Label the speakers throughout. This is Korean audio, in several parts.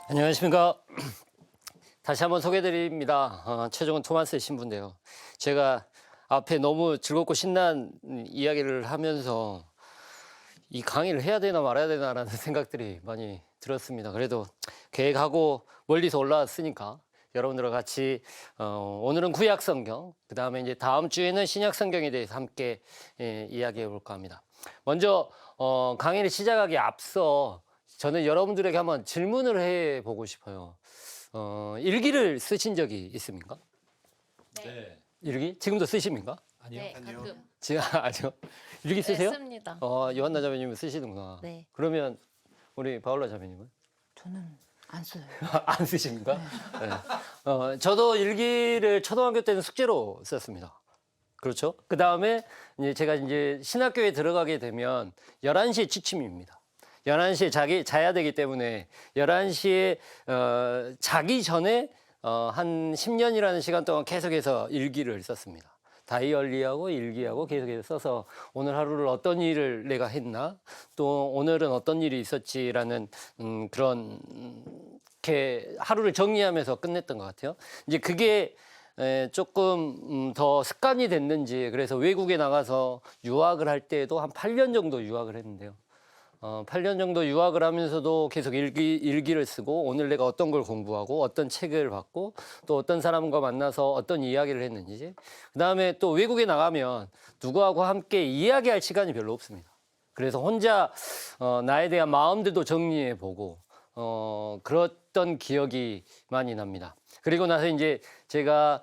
Speaker 1: 안녕하십니까. 다시 한번 소개드립니다. 최종원 토마스의 신부인데요. 제가 앞에 너무 즐겁고 신난 이야기를 하면서 이 강의를 해야 되나 말아야 되나라는 생각들이 많이 들었습니다. 그래도 계획하고 멀리서 올라왔으니까 여러분들과 같이 오늘은 구약 성경, 그 다음에 이제 다음 주에는 신약 성경에 대해서 함께 이야기해 볼까 합니다. 먼저 강의를 시작하기 앞서 저는 여러분들에게 한번 질문을 해보고 싶어요. 일기를 쓰신 적이 있습니까?
Speaker 2: 네.
Speaker 1: 일기? 지금도 쓰십니까?
Speaker 2: 아니요.
Speaker 3: 네,
Speaker 2: 아니요.
Speaker 3: 가끔.
Speaker 1: 지금 아니요. 일기 쓰세요?
Speaker 3: 씁니다.
Speaker 1: 요한나 자매님은 쓰시는구나.
Speaker 3: 네.
Speaker 1: 그러면 우리 바울라 자매님은
Speaker 4: 저는 안 써요.
Speaker 1: 안 쓰십니까? 네. 저도 일기를 초등학교 때는 숙제로 썼습니다. 그렇죠? 그 다음에 이제 제가 이제 신학교에 들어가게 되면 11시에 취침입니다. 11시에 자야 되기 때문에 11시에 자기 전에 한 10년이라는 시간 동안 계속해서 일기를 썼습니다. 다이어리하고 일기하고 계속해서 써서 오늘 하루를 어떤 일을 내가 했나, 또 오늘은 어떤 일이 있었지라는 그런 이렇게 하루를 정리하면서 끝냈던 것 같아요. 이제 그게 조금 더 습관이 됐는지, 그래서 외국에 나가서 유학을 할 때도 한 8년 정도 유학을 했는데요. 8년 정도 유학을 하면서도 계속 일기를 쓰고, 오늘 내가 어떤 걸 공부하고 어떤 책을 봤고 또 어떤 사람과 만나서 어떤 이야기를 했는지, 그 다음에 또 외국에 나가면 누구하고 함께 이야기할 시간이 별로 없습니다. 그래서 혼자 나에 대한 마음들도 정리해보고 그랬던 기억이 많이 납니다. 그리고 나서 이제 제가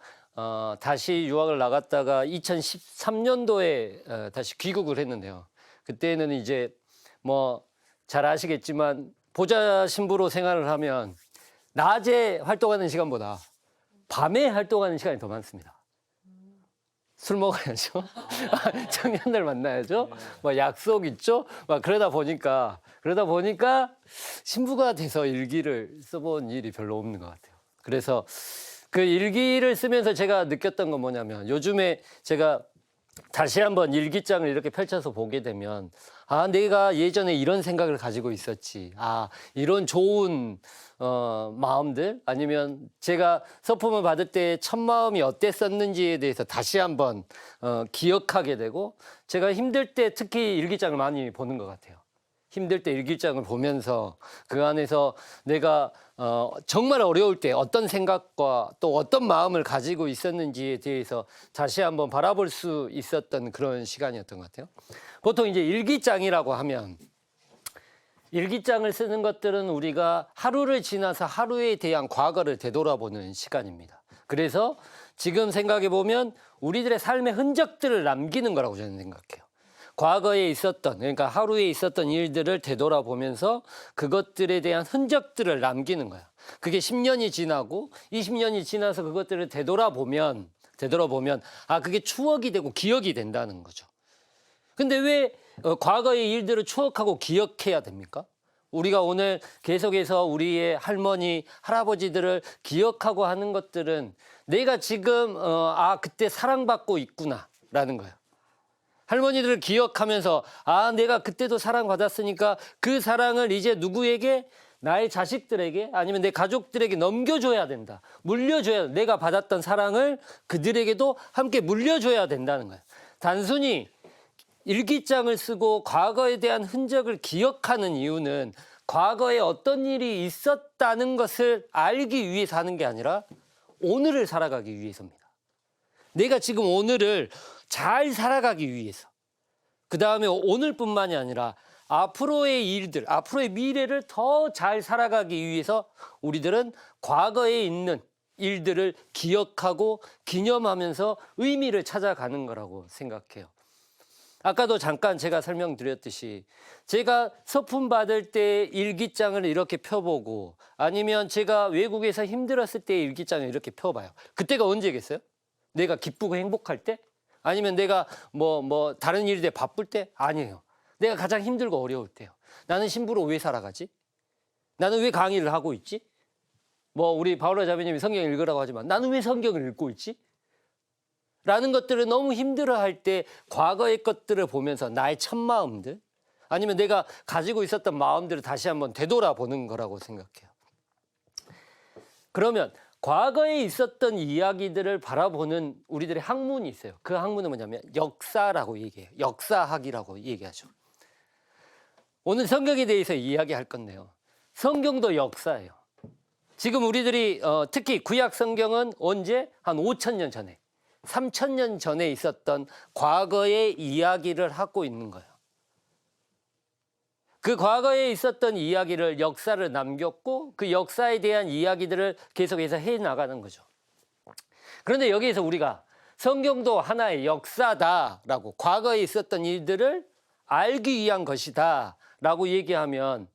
Speaker 1: 다시 유학을 나갔다가 2013년도에 다시 귀국을 했는데요. 그때는 이제 뭐 잘 아시겠지만 보좌 신부로 생활을 하면 낮에 활동하는 시간보다 밤에 활동하는 시간이 더 많습니다. 술 먹어야죠. 청년들 만나야죠. 막 약속 있죠. 막 그러다 보니까 신부가 돼서 일기를 써본 일이 별로 없는 것 같아요. 그래서 그 일기를 쓰면서 제가 느꼈던 건 뭐냐면, 요즘에 제가 다시 한번 일기장을 이렇게 펼쳐서 보게 되면, 내가 예전에 이런 생각을 가지고 있었지. 이런 좋은 마음들, 아니면 제가 서품을 받을 때 첫 마음이 어땠었는지에 대해서 다시 한번 기억하게 되고, 제가 힘들 때 특히 일기장을 많이 보는 것 같아요. 힘들 때 일기장을 보면서 그 안에서 내가 정말 어려울 때 어떤 생각과 또 어떤 마음을 가지고 있었는지에 대해서 다시 한번 바라볼 수 있었던 그런 시간이었던 것 같아요. 보통 이제 일기장이라고 하면, 일기장을 쓰는 것들은 우리가 하루를 지나서 하루에 대한 과거를 되돌아보는 시간입니다. 그래서 지금 생각해 보면 우리들의 삶의 흔적들을 남기는 거라고 저는 생각해요. 과거에 있었던, 그러니까 하루에 있었던 일들을 되돌아보면서 그것들에 대한 흔적들을 남기는 거야. 그게 10년이 지나고 20년이 지나서 그것들을 되돌아보면 그게 추억이 되고 기억이 된다는 거죠. 근데 왜 과거의 일들을 추억하고 기억해야 됩니까? 우리가 오늘 계속해서 우리의 할머니, 할아버지들을 기억하고 하는 것들은 내가 지금 그때 사랑받고 있구나라는 거예요. 할머니들을 기억하면서 내가 그때도 사랑받았으니까 그 사랑을 이제 누구에게, 나의 자식들에게 아니면 내 가족들에게 넘겨줘야 된다. 물려줘야 된다. 내가 받았던 사랑을 그들에게도 함께 물려줘야 된다는 거예요. 단순히 일기장을 쓰고 과거에 대한 흔적을 기억하는 이유는 과거에 어떤 일이 있었다는 것을 알기 위해서 하는 게 아니라 오늘을 살아가기 위해서입니다. 내가 지금 오늘을 잘 살아가기 위해서, 그 다음에 오늘뿐만이 아니라 앞으로의 일들, 앞으로의 미래를 더 잘 살아가기 위해서 우리들은 과거에 있는 일들을 기억하고 기념하면서 의미를 찾아가는 거라고 생각해요. 아까도 잠깐 제가 설명드렸듯이, 제가 서품 받을 때 일기장을 이렇게 펴보고, 아니면 제가 외국에서 힘들었을 때 일기장을 이렇게 펴봐요. 그때가 언제겠어요? 내가 기쁘고 행복할 때? 아니면 내가 다른 일에 바쁠 때? 아니에요. 내가 가장 힘들고 어려울 때요. 나는 신부로 왜 살아가지? 나는 왜 강의를 하고 있지? 우리 바울라 자매님이 성경 읽으라고 하지만 나는 왜 성경을 읽고 있지? 라는 것들을 너무 힘들어할 때 과거의 것들을 보면서 나의 첫 마음들, 아니면 내가 가지고 있었던 마음들을 다시 한번 되돌아보는 거라고 생각해요. 그러면 과거에 있었던 이야기들을 바라보는 우리들의 학문이 있어요. 그 학문은 뭐냐면 역사라고 얘기해요. 역사학이라고 얘기하죠. 오늘 성경에 대해서 이야기할 건데요. 성경도 역사예요. 지금 우리들이 특히 구약 성경은 언제? 한 5,000년 전에, 3,000년 전에 있었던 과거의 이야기를 하고 있는 거예요. 그 과거에 있었던 이야기를 역사를 남겼고 그 역사에 대한 이야기들을 계속해서 해나가는 거죠. 그런데 여기에서 우리가 성경도 하나의 역사다라고 과거에 있었던 일들을 알기 위한 것이다 라고 얘기하면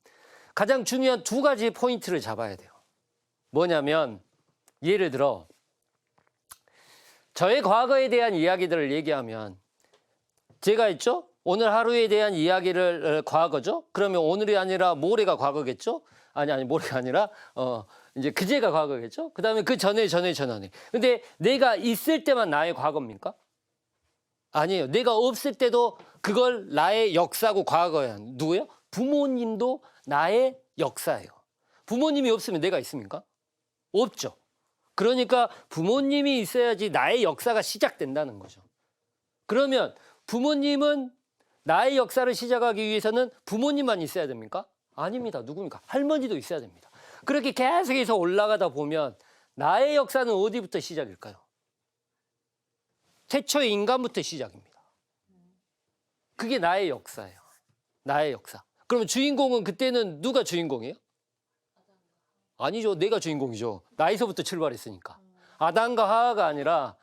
Speaker 1: 가장 중요한 두 가지 포인트를 잡아야 돼요. 뭐냐면 예를 들어 저의 과거에 대한 이야기들을 얘기하면 제가 있죠? 오늘 하루에 대한 이야기를 과거죠? 그러면 오늘이 아니라 모레가 과거겠죠? 아니 모레가 아니라 이제 그제가 과거겠죠? 그다음에 그 전에. 근데 내가 있을 때만 나의 과거입니까? 아니에요. 내가 없을 때도 그걸 나의 역사고 과거예요. 누구예요? 부모님도 나의 역사예요. 부모님이 없으면 내가 있습니까? 없죠. 그러니까 부모님이 있어야지 나의 역사가 시작된다는 거죠. 그러면 부모님은 나의 역사를 시작하기 위해서는 부모님만 있어야 됩니까? 아닙니다. 누굽니까? 할머니도 있어야 됩니다. 그렇게 계속해서 올라가다 보면 나의 역사는 어디부터 시작일까요? 태초의 인간부터 시작입니다. 그게 나의 역사예요. 나의 역사. 그러면 주인공은 그때는 누가 주인공이에요? 아니죠. 내가 주인공이죠. 나에서부터 출발했으니까. 아담과 하와가 아니라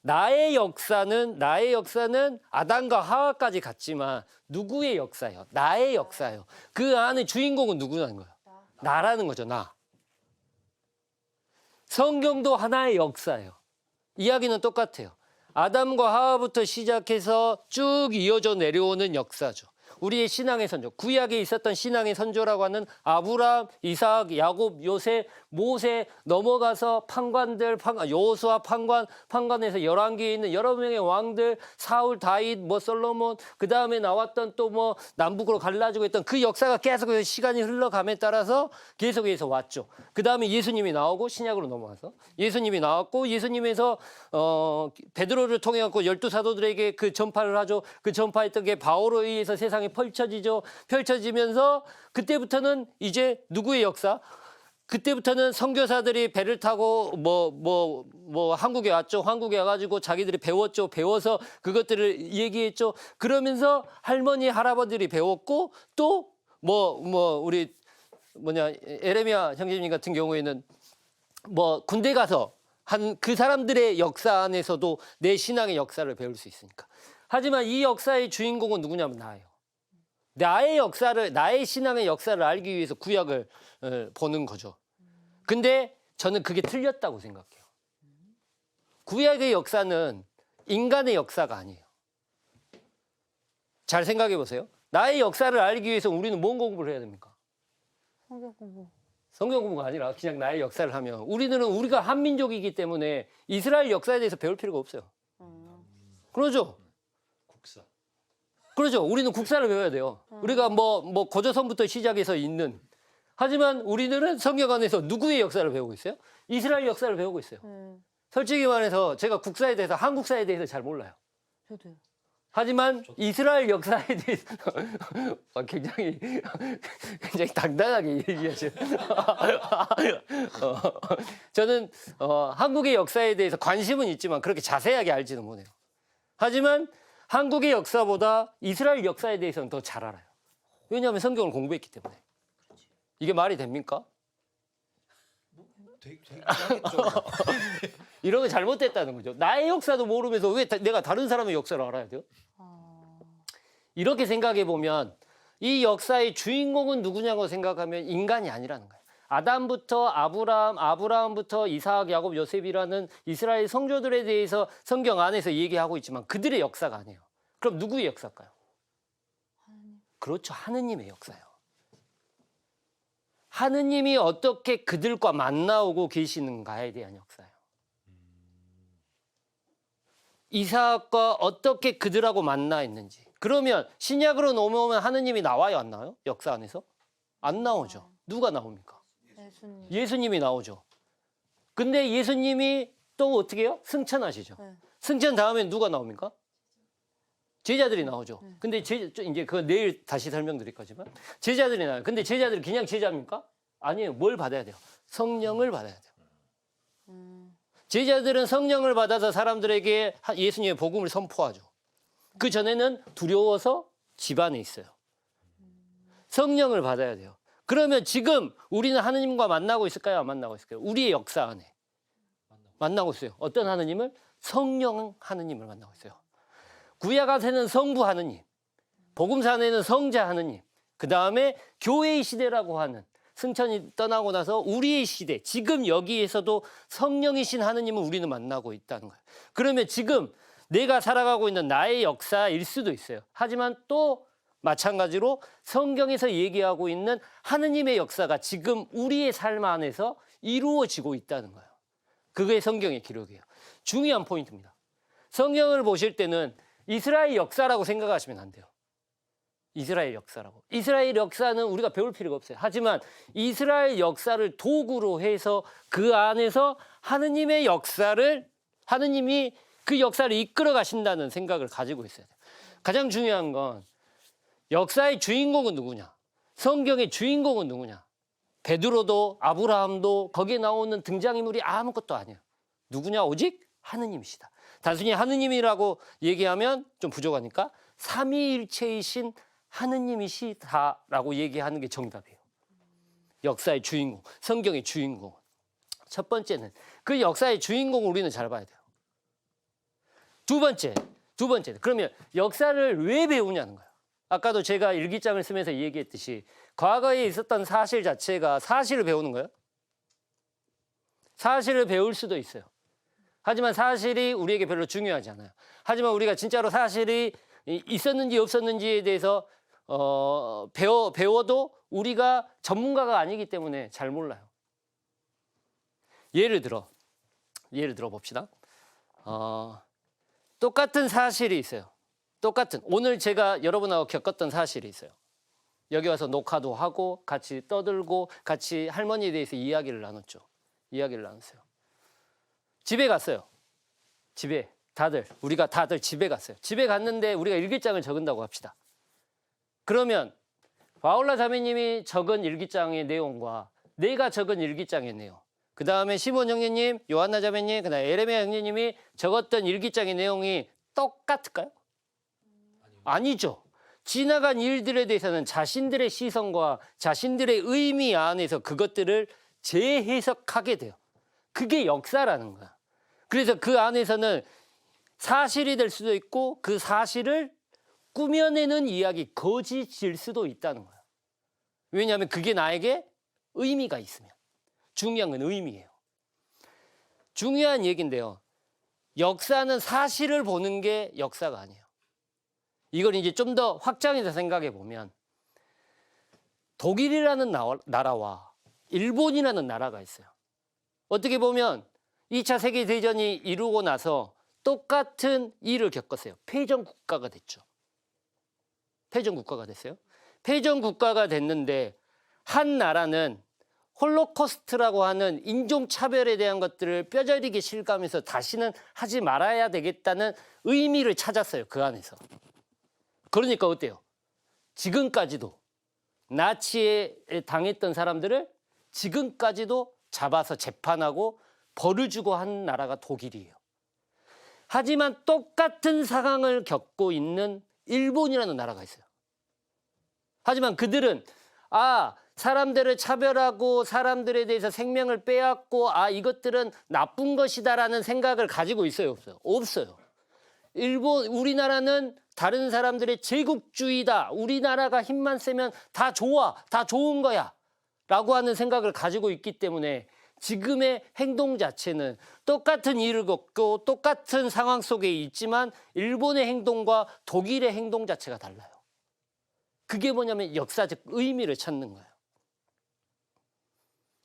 Speaker 1: 나의 역사는 아담과 하와까지 갔지만 누구의 역사예요? 나의 역사예요. 그 안에 주인공은 누구라는 거예요? 나라는 거죠. 나. 성경도 하나의 역사예요. 이야기는 똑같아요. 아담과 하와부터 시작해서 쭉 이어져 내려오는 역사죠. 우리의 신앙의 선조, 구약에 있었던 신앙의 선조라고 하는 아브라함, 이삭, 야곱, 요셉, 모세 넘어가서 판관들, 여호수아 판관에서 열왕기에 있는 여러 명의 왕들, 사울, 다윗, 솔로몬, 그 다음에 나왔던 또 남북으로 갈라지고 있던 그 역사가 계속해서 시간이 흘러감에 따라서 계속해서 왔죠. 그 다음에 예수님이 나오고 신약으로 넘어와서 예수님이 나왔고 예수님에서 베드로를 통해 갖고 12사도들에게 그 전파를 하죠. 그 전파했던 게 바울에 의해서 세상에 펼쳐지면서 그때부터는 이제 누구의 역사? 그때부터는 선교사들이 배를 타고 한국에 왔죠. 한국에 와가지고 자기들이 배웠죠. 배워서 그것들을 얘기했죠. 그러면서 할머니, 할아버지들이 배웠고 또 우리 에레미야 형제님 같은 경우에는 군대 가서 한 그 사람들의 역사 안에서도 내 신앙의 역사를 배울 수 있으니까. 하지만 이 역사의 주인공은 누구냐면 나예요. 나의 역사를, 나의 신앙의 역사를 알기 위해서 구약을 보는 거죠. 근데 저는 그게 틀렸다고 생각해요. 구약의 역사는 인간의 역사가 아니에요. 잘 생각해 보세요. 나의 역사를 알기 위해서 우리는 뭔 공부를 해야 됩니까?
Speaker 4: 성경 공부.
Speaker 1: 성경 공부가 아니라 그냥 나의 역사를 하면 우리가 한민족이기 때문에 이스라엘 역사에 대해서 배울 필요가 없어요. 그러죠?
Speaker 2: 국사.
Speaker 1: 그렇죠. 우리는 국사를 배워야 돼요. 우리가 고조선부터 시작해서 있는. 하지만 우리들은 성경 안에서 누구의 역사를 배우고 있어요? 이스라엘 역사를 배우고 있어요. 솔직히 말해서 제가 국사에 대해서 한국사에 대해서 잘 몰라요.
Speaker 4: 저도요.
Speaker 1: 하지만 이스라엘 역사에 대해서 굉장히 당당하게 얘기하죠. 저는 한국의 역사에 대해서 관심은 있지만 그렇게 자세하게 알지는 못해요. 하지만 한국의 역사보다 이스라엘 역사에 대해서는 더 잘 알아요. 왜냐하면 성경을 공부했기 때문에. 이게 말이 됩니까?
Speaker 2: 되게 이상했죠.
Speaker 1: 이런 거 잘못됐다는 거죠. 나의 역사도 모르면서 왜 내가 다른 사람의 역사를 알아야 돼요? 이렇게 생각해 보면 이 역사의 주인공은 누구냐고 생각하면 인간이 아니라는 거예요. 아담부터 아브라함부터 이삭, 야곱, 요셉이라는 이스라엘 성조들에 대해서 성경 안에서 얘기하고 있지만 그들의 역사가 아니에요. 그럼 누구의 역사일까요? 그렇죠. 하느님의 역사예요. 하느님이 어떻게 그들과 만나오고 계시는가에 대한 역사예요. 이삭과 어떻게 그들하고 만나 있는지. 그러면 신약으로 넘어오면 하느님이 나와요, 안 나와요? 역사 안에서? 안 나오죠. 누가 나옵니까?
Speaker 4: 예수님.
Speaker 1: 예수님이 나오죠. 근데 예수님이 또 어떻게 해요? 승천하시죠.
Speaker 4: 네.
Speaker 1: 승천 다음에 누가 나옵니까? 제자들이 나오죠.
Speaker 4: 네.
Speaker 1: 근데 이제 그거 내일 다시 설명드릴 거지만 제자들이 나와요. 근데 제자들이 그냥 제자입니까? 아니에요. 뭘 받아야 돼요? 성령을 받아야 돼요. 제자들은 성령을 받아서 사람들에게 예수님의 복음을 선포하죠. 그 전에는 두려워서 집 안에 있어요. 성령을 받아야 돼요. 그러면 지금 우리는 하느님과 만나고 있을까요? 안 만나고 있을까요? 우리의 역사 안에 만나고 있어요. 어떤 하느님을? 성령 하느님을 만나고 있어요. 구약에서는 성부 하느님, 복음산에는 성자 하느님, 그 다음에 교회의 시대라고 하는 승천이 떠나고 나서 우리의 시대, 지금 여기에서도 성령이신 하느님을 우리는 만나고 있다는 거예요. 그러면 지금 내가 살아가고 있는 나의 역사일 수도 있어요. 하지만 또 마찬가지로 성경에서 얘기하고 있는 하느님의 역사가 지금 우리의 삶 안에서 이루어지고 있다는 거예요. 그게 성경의 기록이에요. 중요한 포인트입니다. 성경을 보실 때는 이스라엘 역사라고 생각하시면 안 돼요. 이스라엘 역사라고. 이스라엘 역사는 우리가 배울 필요가 없어요. 하지만 이스라엘 역사를 도구로 해서 그 안에서 하느님의 역사를, 하느님이 그 역사를 이끌어 가신다는 생각을 가지고 있어야 돼요. 가장 중요한 건 역사의 주인공은 누구냐? 성경의 주인공은 누구냐? 베드로도 아브라함도 거기에 나오는 등장인물이 아무것도 아니에요. 누구냐? 오직 하느님이시다. 단순히 하느님이라고 얘기하면 좀 부족하니까 삼위일체이신 하느님이시다라고 얘기하는 게 정답이에요. 역사의 주인공, 성경의 주인공. 첫 번째는 그 역사의 주인공을 우리는 잘 봐야 돼요. 두 번째. 그러면 역사를 왜 배우냐는 거예요. 아까도 제가 일기장을 쓰면서 얘기했듯이 과거에 있었던 사실 자체가 사실을 배우는 거예요. 사실을 배울 수도 있어요. 하지만 사실이 우리에게 별로 중요하지 않아요. 하지만 우리가 진짜로 사실이 있었는지 없었는지에 대해서 배워도 우리가 전문가가 아니기 때문에 잘 몰라요. 예를 들어 봅시다. 똑같은 사실이 있어요. 오늘 제가 여러분하고 겪었던 사실이 있어요. 여기 와서 녹화도 하고 같이 떠들고 같이 할머니에 대해서 이야기를 나눴어요. 집에 갔어요. 우리가 다들 집에 갔어요. 집에 갔는데 우리가 일기장을 적은다고 합시다. 그러면 바울라 자매님이 적은 일기장의 내용과 내가 적은 일기장의 내용, 그 다음에 시몬 형제님, 요한나 자매님, 그 다음에 에레미야 형제님이 적었던 일기장의 내용이 똑같을까요? 아니죠. 지나간 일들에 대해서는 자신들의 시선과 자신들의 의미 안에서 그것들을 재해석하게 돼요. 그게 역사라는 거야. 그래서 그 안에서는 사실이 될 수도 있고 그 사실을 꾸며내는 이야기, 거짓일 수도 있다는 거야. 왜냐하면 그게 나에게 의미가 있으면. 중요한 건 의미예요. 중요한 얘기인데요. 역사는 사실을 보는 게 역사가 아니에요. 이걸 이제 좀 더 확장해서 생각해 보면 독일이라는 나라와 일본이라는 나라가 있어요. 어떻게 보면 2차 세계대전이 이루고 나서 똑같은 일을 겪었어요. 패전 국가가 됐죠. 패전 국가가 됐는데 한 나라는 홀로코스트라고 하는 인종차별에 대한 것들을 뼈저리게 실감해서 다시는 하지 말아야 되겠다는 의미를 찾았어요. 그 안에서. 그러니까 어때요? 지금까지도 나치에 당했던 사람들을 지금까지도 잡아서 재판하고 벌을 주고 한 나라가 독일이에요. 하지만 똑같은 상황을 겪고 있는 일본이라는 나라가 있어요. 하지만 그들은 사람들을 차별하고 사람들에 대해서 생명을 빼앗고 이것들은 나쁜 것이다라는 생각을 가지고 있어요, 없어요? 없어요. 우리나라는 다른 사람들의 제국주의다. 우리나라가 힘만 세면 다 좋아, 다 좋은 거야 라고 하는 생각을 가지고 있기 때문에 지금의 행동 자체는 똑같은 일을 겪고 똑같은 상황 속에 있지만 일본의 행동과 독일의 행동 자체가 달라요. 그게 뭐냐면 역사적 의미를 찾는 거예요.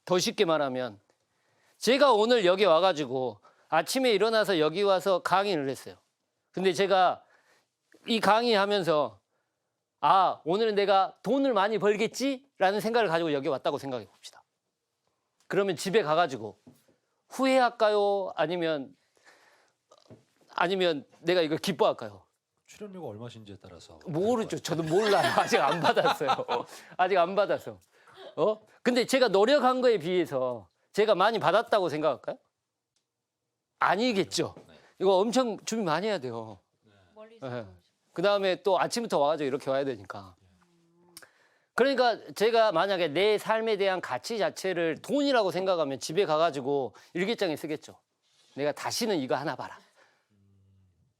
Speaker 1: 더 쉽게 말하면 제가 오늘 여기 와가지고 아침에 일어나서 여기 와서 강의를 했어요. 근데 제가 이 강의하면서 오늘은 내가 돈을 많이 벌겠지라는 생각을 가지고 여기 왔다고 생각해 봅시다. 그러면 집에 가가지고 후회할까요? 아니면 내가 이걸 기뻐할까요?
Speaker 2: 출연료가 얼마신지에 따라서
Speaker 1: 모르죠. 저도 몰라요. 아직 안 받았어요. 아직 안 받았어. 근데 제가 노력한 거에 비해서 제가 많이 받았다고 생각할까요? 아니겠죠.
Speaker 2: 네.
Speaker 1: 이거 엄청 준비 많이 해야 돼요. 네. 그 다음에 또 아침부터 와가지고 이렇게 와야 되니까. 그러니까 제가 만약에 내 삶에 대한 가치 자체를 돈이라고 생각하면 집에 가가지고 일기장에 쓰겠죠. 내가 다시는 이거 하나 봐라.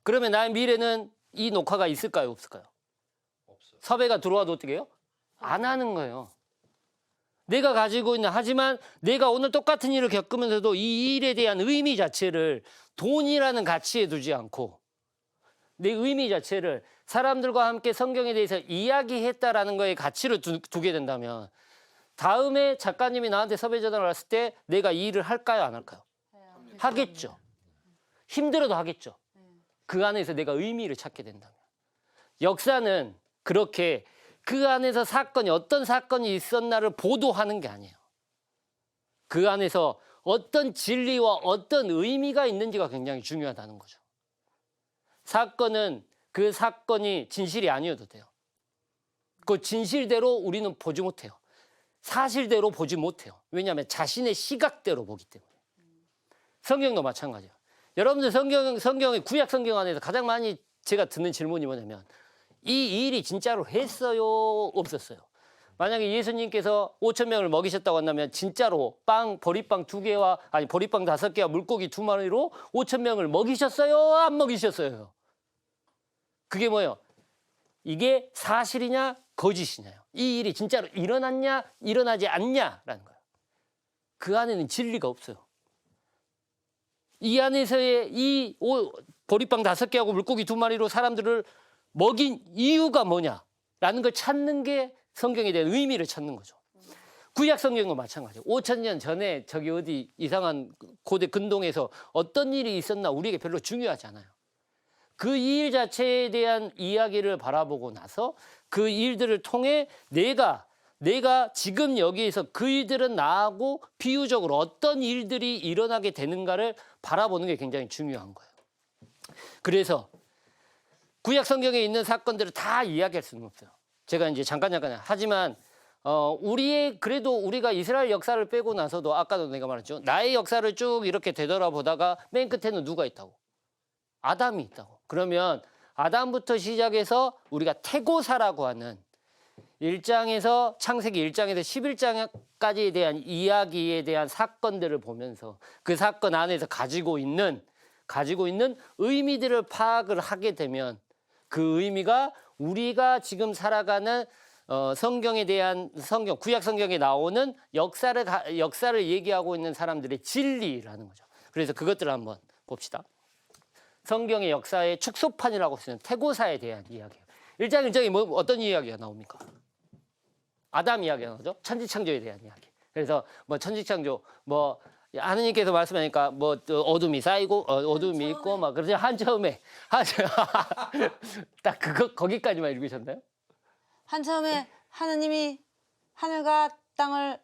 Speaker 1: 그러면 나의 미래는 이 녹화가 있을까요? 없을까요?
Speaker 2: 없어요.
Speaker 1: 섭외가 들어와도 어떻게 해요? 안 하는 거예요. 내가 가지고 있는, 하지만 내가 오늘 똑같은 일을 겪으면서도 이 일에 대한 의미 자체를 돈이라는 가치에 두지 않고 내 의미 자체를 사람들과 함께 성경에 대해서 이야기했다라는 거에 가치를 두게 된다면 다음에 작가님이 나한테 섭외 전화를 왔을 때 내가 이 일을 할까요? 안 할까요? 하겠죠. 힘들어도 하겠죠. 그 안에서 내가 의미를 찾게 된다면. 역사는 그렇게 그 안에서 사건이 어떤 사건이 있었나를 보도하는 게 아니에요. 그 안에서 어떤 진리와 어떤 의미가 있는지가 굉장히 중요하다는 거죠. 사건은 그 사건이 진실이 아니어도 돼요. 그 진실대로 우리는 보지 못해요. 사실대로 보지 못해요. 왜냐하면 자신의 시각대로 보기 때문에. 성경도 마찬가지예요. 여러분들 성경의 구약 성경 안에서 가장 많이 제가 듣는 질문이 뭐냐면 이 일이 진짜로 했어요? 없었어요? 만약에 예수님께서 5,000명을 먹이셨다고 한다면 진짜로 보리빵 2개와 보리빵 5개와 물고기 2마리로 5,000명을 먹이셨어요? 안 먹이셨어요? 그게 뭐예요? 이게 사실이냐 거짓이냐요. 이 일이 진짜로 일어났냐 일어나지 않냐라는 거예요. 그 안에는 진리가 없어요. 이 안에서의 이 보리빵 5개하고 물고기 2마리로 사람들을 먹인 이유가 뭐냐라는 걸 찾는 게 성경에 대한 의미를 찾는 거죠. 구약 성경과 마찬가지예요. 5,000년 전에 저기 어디 이상한 고대 근동에서 어떤 일이 있었나 우리에게 별로 중요하지 않아요. 그 일 자체에 대한 이야기를 바라보고 나서 그 일들을 통해 내가 지금 여기에서 그 일들은 나하고 비유적으로 어떤 일들이 일어나게 되는가를 바라보는 게 굉장히 중요한 거예요. 그래서 구약 성경에 있는 사건들을 다 이야기할 수는 없어요. 제가 이제 잠깐 하지만 그래도 우리가 이스라엘 역사를 빼고 나서도 아까도 내가 말했죠. 나의 역사를 쭉 이렇게 되돌아보다가 맨 끝에는 누가 있다고? 아담이 있다고. 그러면 아담부터 시작해서 우리가 태고사라고 하는 1장에서 창세기 1장에서 11장까지에 대한 이야기에 대한 사건들을 보면서 그 사건 안에서 가지고 있는 의미들을 파악을 하게 되면 그 의미가 우리가 지금 살아가는 성경에 대한 구약 성경에 나오는 역사를 얘기하고 있는 사람들의 진리라는 거죠. 그래서 그것들을 한번 봅시다. 성경의 역사의 축소판이라고 쓰는 태고사에 대한 이야기예요. 1장 1장에 어떤 이야기가 나옵니까? 아담 이야기가 나오죠. 천지창조에 대한 이야기. 그래서 천지창조 하느님께서 말씀하니까 어둠이 쌓이고 어둠이 있고 그러죠. 한처음에 딱 거기까지만 읽으셨나요?
Speaker 4: 한처음에 하느님이 하늘과 땅을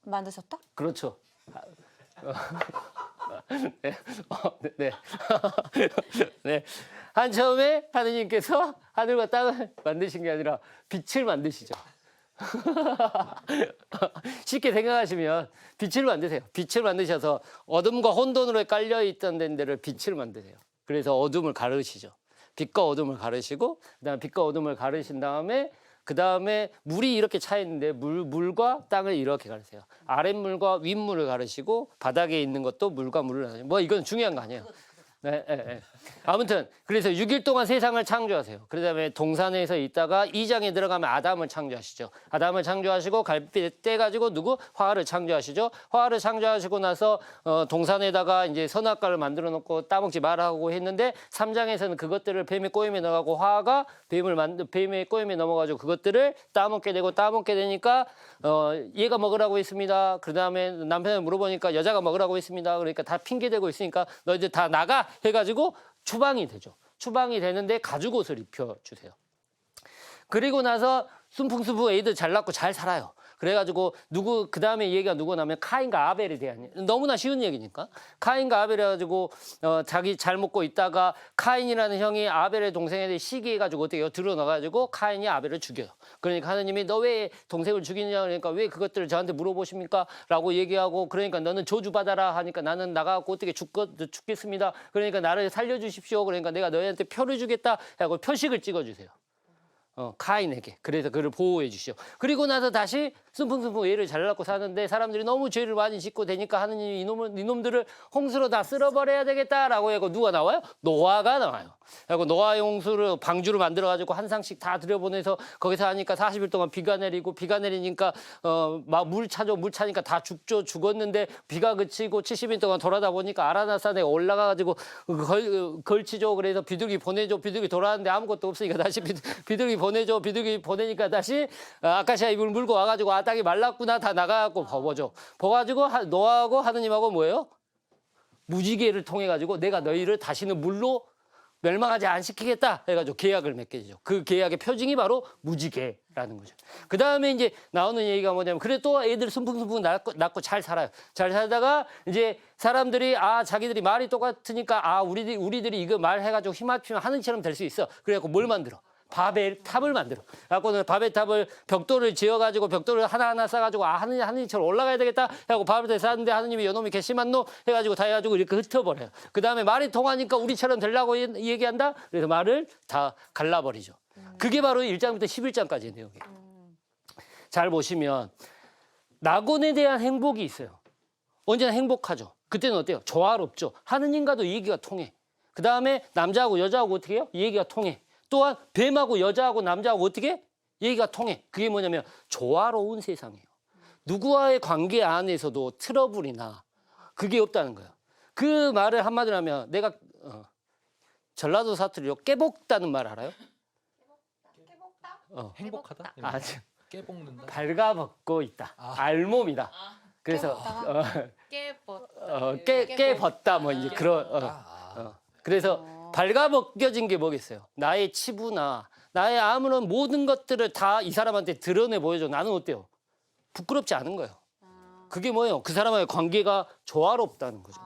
Speaker 4: 만드셨다?
Speaker 1: 그렇죠. 네. 네. 한처음에 하느님께서 하늘과 땅을 만드신 게 아니라 빛을 만드시죠. 쉽게 생각하시면 빛을 만드세요. 빛을 만드셔서 어둠과 혼돈으로 깔려있던 데를 빛을 만드세요. 그래서 어둠을 가르시죠. 빛과 어둠을 가르시고 그다음에 빛과 어둠을 가르신 다음에 그다음에 물이 이렇게 차 있는데 물과 땅을 이렇게 가르세요. 아랫물과 윗물을 가르시고 바닥에 있는 것도 물과 물을 가르시고 이건 중요한 거 아니에요. 네. 아무튼 그래서 6일 동안 세상을 창조하세요. 그다음에 동산에서 있다가 2장에 들어가면 아담을 창조하시죠. 아담을 창조하시고 갈빛 떼가지고 화를 창조하시죠. 화를 창조하시고 나서 동산에다가 이제 선악과를 만들어 놓고 따먹지 말라고 했는데 3장에서는 그것들을 뱀의 꼬임에 넣어가고 화가 뱀의 꼬임에 넘어가지고 그것들을 따먹게 되니까 얘가 먹으라고 했습니다. 그다음에 남편을 물어보니까 여자가 먹으라고 했습니다. 그러니까 다 핑계대고 있으니까 너희들 다 나가 해가지고 추방이 되죠. 추방이 되는데 가죽옷을 입혀주세요. 그리고 나서 순풍순풍 애들 잘 낳고 잘 살아요. 그래가지고 그 다음에 얘기가 누구 나면 카인과 아벨에 대한 너무나 쉬운 얘기니까 카인과 아벨 해가지고 자기 잘 먹고 있다가 카인이라는 형이 아벨의 동생에 대해 시기해가지고 어떻게 해요? 들어나가지고 카인이 아벨을 죽여요. 그러니까 하느님이 너 왜 동생을 죽이느냐 그러니까 왜 그것들을 저한테 물어보십니까? 라고 얘기하고 그러니까 너는 저주받아라 하니까 나는 나가고 어떻게 죽겠습니다. 그러니까 나를 살려주십시오. 그러니까 내가 너희한테 표를 주겠다 하고 표식을 찍어주세요. 카인에게. 그래서 그를 보호해 주시오. 그리고 나서 다시 순풍순풍 애를 잘 낳고 사는데 사람들이 너무 죄를 많이 짓고 되니까 하느님이 이놈들을 홍수로 다 쓸어버려야 되겠다라고 하고 누가 나와요? 노아가 나와요. 그리고 노아의 홍수를 방주를 만들어가지고 한 상씩 다 들여보내서 거기서 하니까 40일 동안 비가 내리니까 막 물 차니까 다 죽었는데 비가 그치고 70일 동안 돌아다 보니까 아라나산에 올라가가지고 걸치죠. 그래서 비둘기 보내줘. 비둘기 돌아왔는데 아무것도 없으니까 다시 비둘기 보내줘. 비둘기 보내니까 다시 아카시아 잎을 물고 와가지고 땅이 말랐구나 다 나가갖고 버보죠. 버가지고 노아하고 하느님하고 뭐예요? 무지개를 통해 가지고 내가 너희를 다시는 물로 멸망하지 안 시키겠다 해가지고 계약을 맺게 되죠. 그 계약의 표징이 바로 무지개라는 거죠. 그 다음에 이제 나오는 얘기가 뭐냐면 그래 또 애들 순풍순풍 낳고 잘 살아요. 잘 살다가 이제 사람들이 자기들이 말이 똑같으니까 우리들이 이거 말해가지고 힘 합치면 하느님처럼 될 수 있어. 그래갖고 뭘 만들어? 바벨탑을 만들어. 갖고는 바벨탑을 벽돌을 지어가지고 벽돌을 하나하나 쌓아가지고 하느님처럼 올라가야 되겠다 하고 바벨탑을 쌓았는데 하느님이 요놈이 괘씸한 놈 해가지고 다 해가지고 이렇게 흩어버려요. 그 다음에 말이 통하니까 우리처럼 되려고 얘기한다. 그래서 말을 다 갈라버리죠. 그게 바로 1장부터 11장까지의 내용이에요. 잘 보시면 낙원에 대한 행복이 있어요. 언제나 행복하죠. 그때는 어때요? 조화롭죠. 하느님과도 얘기가 통해. 그 다음에 남자하고 여자하고 어떻게 해요? 얘기가 통해. 또한 뱀하고 여자하고 남자하고 어떻게? 얘기가 통해. 그게 뭐냐면 조화로운 세상이에요. 누구와의 관계 안에서도 트러블이나 그게 없다는 거예요. 그 말을 한마디로 하면 내가 전라도 사투리로 깨복다는 말 알아요?
Speaker 2: 행복하다? 깨볶는다?
Speaker 1: 발가벗고 있다. 알몸이다. 그래서 깨벗다 뭐 이제 그런 그래서 발가벗겨진 게 뭐겠어요? 나의 치부나 나의 아무런 모든 것들을 다 이 사람한테 드러내 보여줘. 나는 어때요? 부끄럽지 않은 거예요. 그게 뭐예요? 그 사람과의 관계가 조화롭다는 거죠.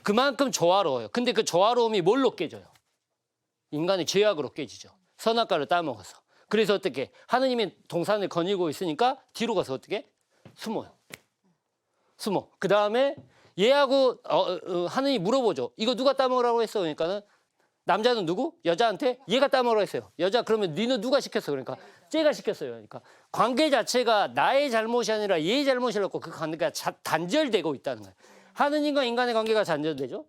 Speaker 1: 그만큼 조화로워요. 근데 그 조화로움이 뭘로 깨져요? 인간의 죄악으로 깨지죠. 선악과를 따먹어서. 그래서 어떻게? 하느님이 동산을 거닐고 있으니까 뒤로 가서 어떻게? 숨어요. 숨어. 그 다음에 얘하고 하느님이 물어보죠. 이거 누가 따먹으라고 했어? 그러니까는 남자는 누구? 여자한테 얘가 따먹으라고 했어요. 여자 그러면 니는 누가 시켰어? 그러니까 쟤가 시켰어요. 그러니까 관계 자체가 나의 잘못이 아니라 얘의 잘못이라고 그 관계가 단절되고 있다는 거예요. 하느님과 인간의 관계가 단절되죠.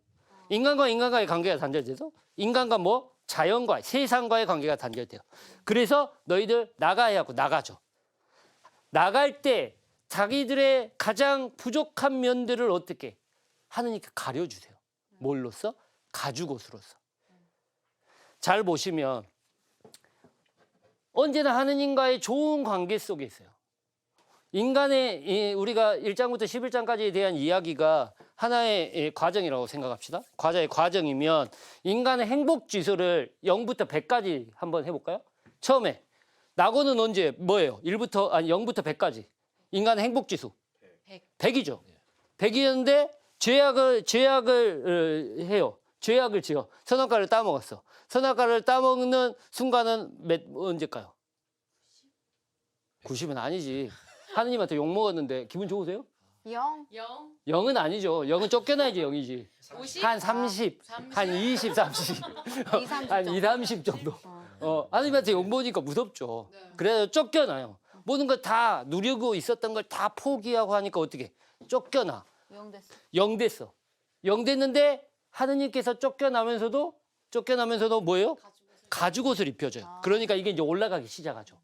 Speaker 1: 인간과 인간과의 관계가 단절되죠. 인간과 뭐 자연과 세상과의 관계가 단절돼요. 그래서 너희들 나가야 하고 나가죠. 나갈 때 자기들의 가장 부족한 면들을 어떻게 하느님께 가려주세요. 뭘로써? 가죽옷으로써. 잘 보시면 언제나 하느님과의 좋은 관계 속에 있어요. 인간의 우리가 1장부터 11장까지에 대한 이야기가 하나의 과정이라고 생각합시다. 과자의 과정이면 인간의 행복 지수를 0부터 100까지 한번 해볼까요? 처음에 낙원은 언제 뭐예요? 0부터 100까지. 인간의 행복 지수 100이죠. 100이었는데 죄악을 해요. 죄악을 지어 선악과를 따먹었어. 선악과를 따먹는 순간은 언제일까요? 90은 아니지. 하느님한테 욕 먹었는데 기분 좋으세요?
Speaker 4: 0.
Speaker 1: 0은 아니죠. 0은 쫓겨나야지 0이지.
Speaker 3: 50?
Speaker 1: 한 30, 한 20, 30, 한 2, 30 정도. 하느님한테 욕 먹으니까 무섭죠. 그래서 쫓겨나요. 모든 걸 다 누리고 있었던 걸 다 포기하고 하니까 어떻게? 쫓겨나.
Speaker 4: 0 됐어.
Speaker 1: 0 됐어. 0 됐는데 하느님께서 쫓겨나면서도 뭐예요? 가죽옷을 입혀줘요. 그러니까 이게 이제 올라가기 시작하죠.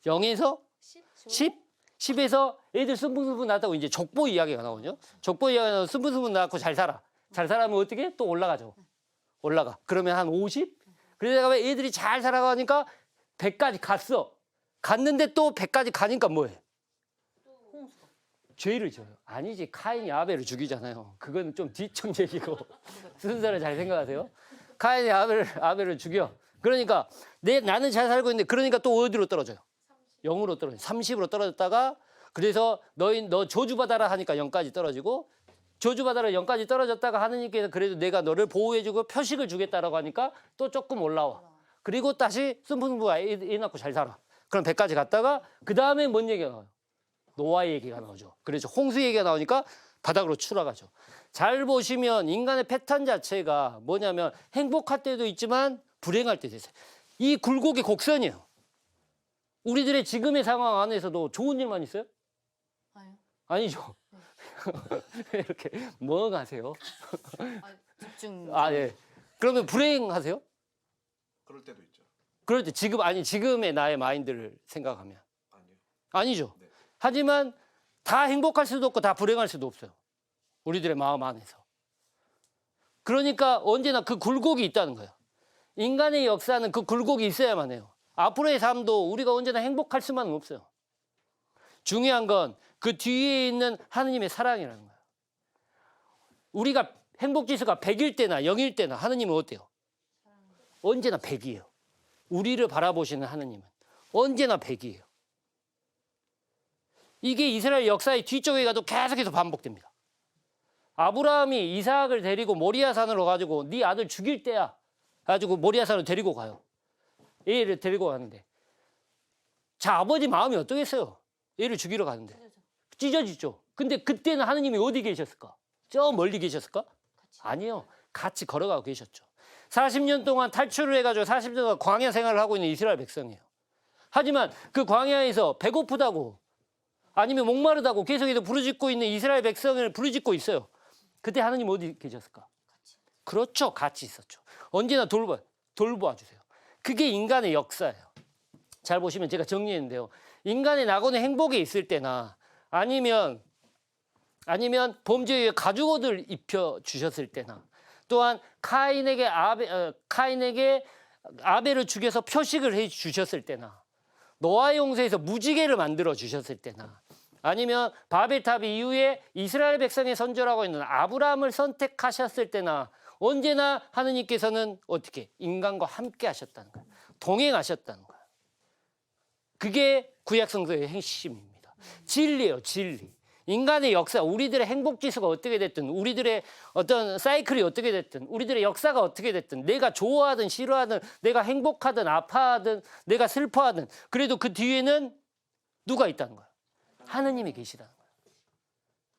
Speaker 1: 0에서 10, 10에서 애들 순풍순풍 낳았다고 이제 족보 이야기가 나오죠. 족보 이야기가 나오면 순풍순풍 낳고 잘 살아. 잘 살아면 어떻게? 또 올라가죠. 올라가. 그러면 한 50? 그러다가 애들이 잘 살아가니까 100까지 갔어. 갔는데 또 100까지 가니까 뭐해? 죄를 져요. 아니지. 카인이 아벨을 죽이잖아요. 그건 좀 뒤쪽 얘기고. 순서를 잘 생각하세요. 카인이 아벨을 죽여. 그러니까 나는 잘 살고 있는데 그러니까 또 어디로 떨어져요? 0으로 떨어져. 30으로 떨어졌다가 그래서 너 저주받아라 하니까 0까지 떨어지고 저주받아라 0까지 떨어졌다가 하느님께서 그래도 내가 너를 보호해주고 표식을 주겠다라고 하니까 또 조금 올라와. 그리고 다시 순풍부가 애 낳고 잘 살아. 그럼 100까지 갔다가 그 다음에 뭔 얘기가 나와요? 노아의 얘기가 나오죠. 그래서 홍수 얘기가 나오니까 바닥으로 추락하죠. 잘 보시면 인간의 패턴 자체가 뭐냐면 행복할 때도 있지만 불행할 때도 있어요. 이 굴곡의 곡선이에요. 우리들의 지금의 상황 안에서도 좋은 일만 있어요?
Speaker 4: 아니요.
Speaker 1: 아니죠. 이렇게 멍하세요.
Speaker 4: 집중.
Speaker 1: 아, 예. 그러면 불행하세요?
Speaker 3: 그럴 때도 있죠.
Speaker 1: 그럴 때 지금의 나의 마인드를 생각하면
Speaker 3: 아니요.
Speaker 1: 아니죠.
Speaker 3: 네.
Speaker 1: 하지만 다 행복할 수도 없고 다 불행할 수도 없어요. 우리들의 마음 안에서. 그러니까 언제나 그 굴곡이 있다는 거예요. 인간의 역사는 그 굴곡이 있어야만 해요. 앞으로의 삶도 우리가 언제나 행복할 수만은 없어요. 중요한 건 그 뒤에 있는 하느님의 사랑이라는 거예요. 우리가 행복지수가 100일 때나 0일 때나 하느님은 어때요? 언제나 100이에요. 우리를 바라보시는 하느님은 언제나 100이에요. 이게 이스라엘 역사의 뒤쪽에 가도 계속해서 반복됩니다. 아브라함이 이삭을 데리고 모리아산으로 가지고 네 아들 죽일 때야 가지고 모리아산으로 데리고 가요. 애를 데리고 가는데 자 아버지 마음이 어떠겠어요? 애를 죽이러 가는데 찢어지죠. 근데 그때는 하느님이 어디 계셨을까? 저 멀리 계셨을까? 아니요. 같이 걸어가고 계셨죠. 40년 동안 탈출을 해가지고 40년 동안 광야 생활을 하고 있는 이스라엘 백성이에요. 하지만 그 광야에서 배고프다고 아니면 목마르다고 계속해서 부르짖고 있는 이스라엘 백성을 부르짖고 있어요. 그때 하느님 어디 계셨을까? 그렇죠. 같이 있었죠. 언제나 돌보아주세요. 그게 인간의 역사예요. 잘 보시면 제가 정리했는데요. 인간의 낙원의 행복에 있을 때나 아니면 범죄의 가죽옷을 입혀주셨을 때나 또한 카인에게 아벨을 죽여서 표식을 해주셨을 때나 노아의 홍수에서 무지개를 만들어 주셨을 때나 아니면 바벨탑 이후에 이스라엘 백성의 선조라고 있는 아브라함을 선택하셨을 때나 언제나 하느님께서는 어떻게 인간과 함께 하셨다는 거예요. 동행하셨다는 거예요. 그게 구약성서의 핵심입니다. 진리예요, 진리. 인간의 역사, 우리들의 행복지수가 어떻게 됐든 우리들의 어떤 사이클이 어떻게 됐든 우리들의 역사가 어떻게 됐든 내가 좋아하든 싫어하든 내가 행복하든 아파하든 내가 슬퍼하든 그래도 그 뒤에는 누가 있다는 거예요? 하느님이 계시다는 거예요.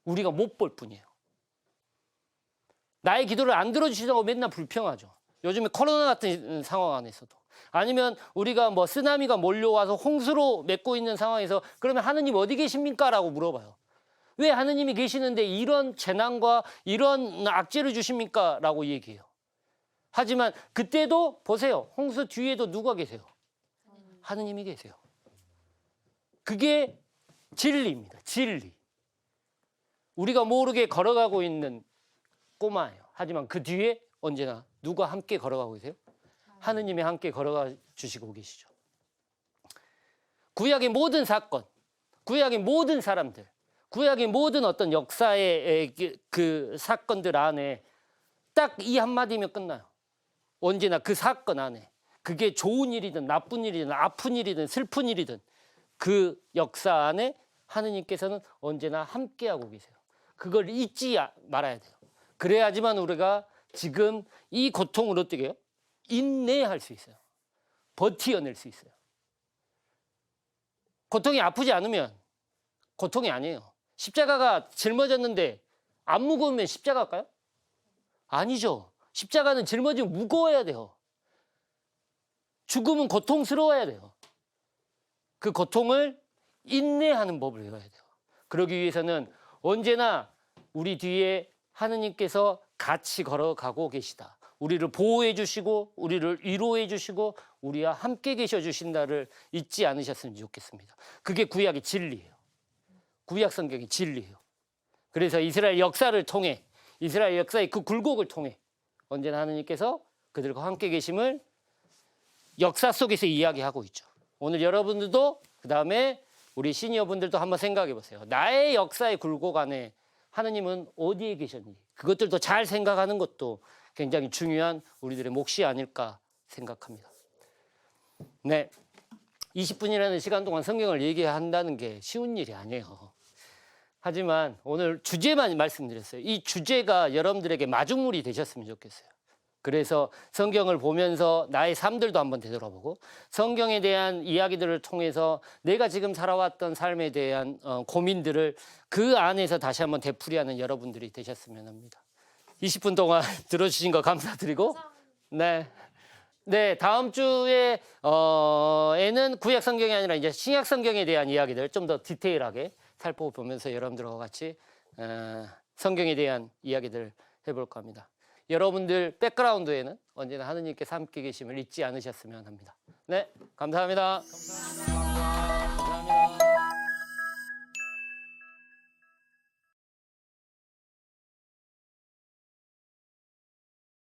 Speaker 1: 우리가 못 볼 뿐이에요. 나의 기도를 안 들어주시다고 맨날 불평하죠. 요즘에 코로나 같은 상황 안에서도. 아니면 우리가 뭐 쓰나미가 몰려와서 홍수로 맺고 있는 상황에서 그러면 하느님 어디 계십니까? 라고 물어봐요. 왜 하느님이 계시는데 이런 재난과 이런 악재를 주십니까? 라고 얘기해요. 하지만 그때도 보세요. 홍수 뒤에도 누가 계세요? 하느님이 계세요. 그게 진리입니다. 진리. 우리가 모르게 걸어가고 있는 꼬마예요. 하지만 그 뒤에 언제나 누가 함께 걸어가고 계세요? 하느님이 함께 걸어가 주시고 계시죠. 구약의 모든 사건, 구약의 모든 사람들, 구약의 모든 어떤 역사의 그 사건들 안에 딱 이 한마디면 끝나요. 언제나 그 사건 안에 그게 좋은 일이든 나쁜 일이든 아픈 일이든 슬픈 일이든 그 역사 안에 하느님께서는 언제나 함께하고 계세요. 그걸 잊지 말아야 돼요. 그래야지만 우리가 지금 이 고통을 어떻게 해요? 인내할 수 있어요. 버티어낼 수 있어요. 고통이 아프지 않으면 고통이 아니에요. 십자가가 짊어졌는데 안 무거우면 십자가일까요? 아니죠. 십자가는 짊어지면 무거워야 돼요. 죽음은 고통스러워야 돼요. 그 고통을 인내하는 법을 배워야 돼요. 그러기 위해서는 언제나 우리 뒤에 하느님께서 같이 걸어가고 계시다. 우리를 보호해 주시고 우리를 위로해 주시고 우리와 함께 계셔 주신다를 잊지 않으셨으면 좋겠습니다. 그게 구약의 진리예요. 구약 성경의 진리예요. 그래서 이스라엘 역사를 통해 이스라엘 역사의 그 굴곡을 통해 언제나 하느님께서 그들과 함께 계심을 역사 속에서 이야기하고 있죠. 오늘 여러분들도 그다음에 우리 시니어분들도 한번 생각해 보세요. 나의 역사의 굴곡 안에 하느님은 어디에 계셨는지 그것들도 잘 생각하는 것도 굉장히 중요한 우리들의 몫이 아닐까 생각합니다. 네, 20분이라는 시간 동안 성경을 얘기한다는 게 쉬운 일이 아니에요. 하지만 오늘 주제만 말씀드렸어요. 이 주제가 여러분들에게 마중물이 되셨으면 좋겠어요. 그래서 성경을 보면서 나의 삶들도 한번 되돌아보고 성경에 대한 이야기들을 통해서 내가 지금 살아왔던 삶에 대한 고민들을 그 안에서 다시 한번 되풀이하는 여러분들이 되셨으면 합니다. 20분 동안 들어주신 거 감사드리고 네, 다음 주에 에는 구약 성경이 아니라 이제 신약 성경에 대한 이야기들 좀 더 디테일하게 살펴보면서 여러분들과 같이 성경에 대한 이야기들 해볼까 합니다. 여러분들 백그라운드에는 언제나 하느님께서 함께 계심을 잊지 않으셨으면 합니다. 네, 감사합니다.
Speaker 2: 감사합니다.